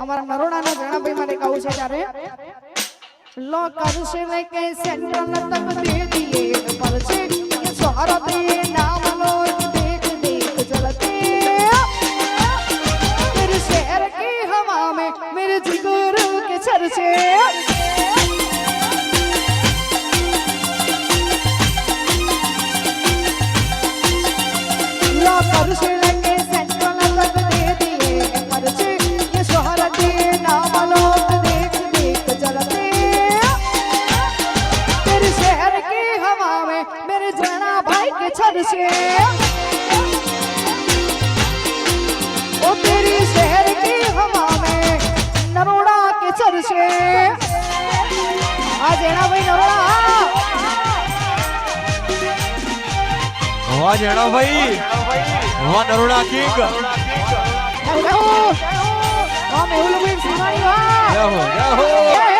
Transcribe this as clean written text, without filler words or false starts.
અમારા નરોડાના જણાભાઈ માટે ગાવું છે ત્યારે લો કરશે રે કે સેન્ટ્રલ તક દે દિए પર છે કે સ્વારતે નામ લો દેખ દેખ ચલતે तेरे शहर की हवा में मेरे जिगर के चर्चे लो करશે रे के सेंट्रल तक दे दिए पर છે કે સ્વારતે નાम लो देख देख चलते तेरे शहर की हवा में मेरे जना भाई के चर्चे ओ तेरी शहर की हवा में नरोड़ा के चर्चे आ जेना भाई नरोड़ा वाह जेना भाई वाह नरोड़ा किंग हम એવું લોકો સુનાઈ જય હો